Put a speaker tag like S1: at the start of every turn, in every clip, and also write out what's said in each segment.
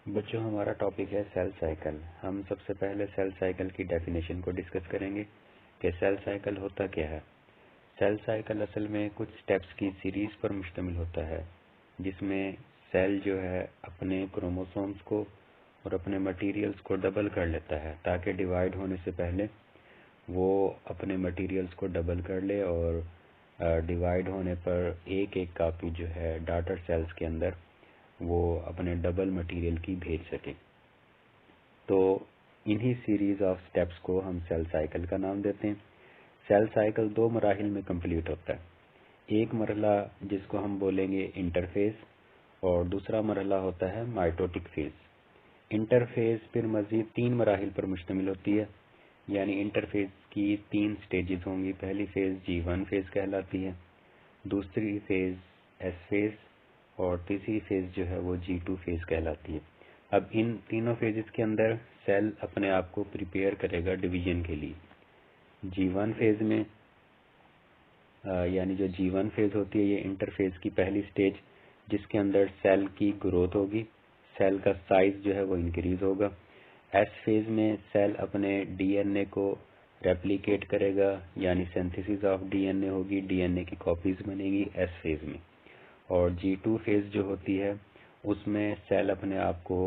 S1: बच्चों, हमारा टॉपिक है सेल साइकिल। हम सबसे पहले सेल साइकिल की डेफिनेशन को डिस्कस करेंगे कि सेल साइकिल होता क्या है। सेल साइकिल असल में कुछ स्टेप्स की सीरीज पर मुश्तमिल होता है, जिसमें सेल जो है अपने क्रोमोसोम्स को और अपने मटेरियल्स को डबल कर लेता है, ताकि डिवाइड होने से पहले वो अपने मटेरियल्स को डबल कर ले और डिवाइड होने पर एक एक कापी जो है डॉटर सेल्स के अंदर वो अपने डबल मटेरियल की भेज सके। तो इन्हीं सीरीज ऑफ स्टेप्स को हम सेल साइकिल का नाम देते हैं। सेल साइकिल दो मराहिल में कंप्लीट होता है। एक मरहला जिसको हम बोलेंगे इंटरफेज और दूसरा मरहला होता है माइटोटिक फेज। इंटरफेज फिर मजीद तीन मराहिल पर मुश्तमिल होती है, यानी इंटरफेज की तीन स्टेजेस होंगी। पहली फेज G1 फेज कहलाती है, दूसरी फेज S फेज और तीसरी फेज जो है वो G2 फेज कहलाती है। अब इन तीनों फेजेस के अंदर सेल अपने आप को प्रिपेयर करेगा डिवीजन के लिए। G1 फेज में यानी जो G1 फेज होती है ये इंटरफेज की पहली स्टेज, जिसके अंदर सेल की ग्रोथ होगी, सेल का साइज जो है वो इंक्रीज होगा। S फेज में सेल अपने DNA को रेप्लिकेट करेगा, यानी सिंथेसिस ऑफ DNA होगी, DNA की कॉपीज बनेगी S फेज में। और G2 फेज जो होती है उसमें सेल अपने आप को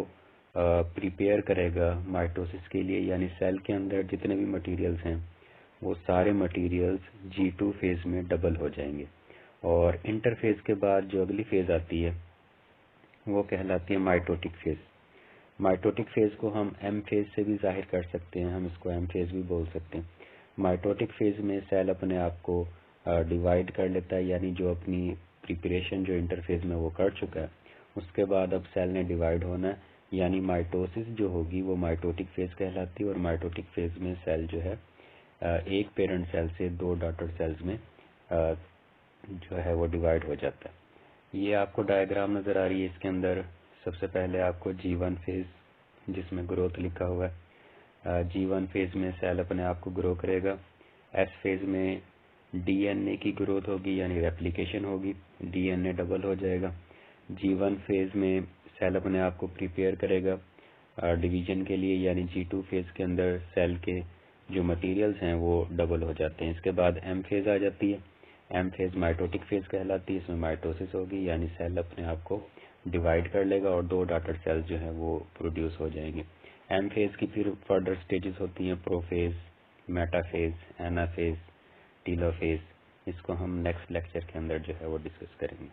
S1: प्रिपेयर करेगा माइटोसिस के लिए, यानी सेल के अंदर जितने भी मटेरियल्स हैं वो सारे मटेरियल्स G2 फेज में डबल हो जाएंगे। और इंटरफेज के बाद जो अगली फेज आती है वो कहलाती है माइटोटिक फेज। माइटोटिक फेज को हम M फेज से भी जाहिर कर सकते हैं, हम इसको M फेज भी बोल सकते हैं। माइटोटिक फेज में सेल अपने आप को डिवाइड कर लेता है, यानी जो अपनी प्रिपरेशन जो इंटरफेज में वो कर चुका है उसके बाद अब सेल ने डिवाइड होना है, यानी माइटोसिस जो होगी वो माइटोटिक फेज कहलाती है। और माइटोटिक फेज में सेल जो है एक पेरेंट सेल से दो डॉटर सेल्स में जो है वो डिवाइड हो जाता है। ये आपको डायग्राम नजर आ रही है। इसके अंदर सबसे पहले आपको G1 फेज जिसमें ग्रोथ लिखा हुआ है, G1 फेज में सेल अपने आप को ग्रो करेगा। S फेज में DNA की ग्रोथ होगी, यानी रेप्लिकेशन होगी, DNA डबल हो जाएगा। G1 फेज में सेल अपने आप को प्रिपेयर करेगा डिवीजन के लिए, यानी G2 फेज के अंदर सेल के जो मटेरियल्स हैं वो डबल हो जाते हैं। इसके बाद M फेज आ जाती है। M फेज माइटोटिक फेज कहलाती है, इसमें माइटोसिस होगी, यानी सेल अपने आप को डिवाइड कर लेगा और दो डॉटर सेल्स जो है वो प्रोड्यूस हो जाएंगे। M फेज की फिर फर्दर स्टेजेस होती हैं, प्रोफेज, मेटाफेज, एनाफेज, टीलोफेज। इसको हम नेक्स्ट लेक्चर के अंदर जो है वो डिस्कस करेंगे।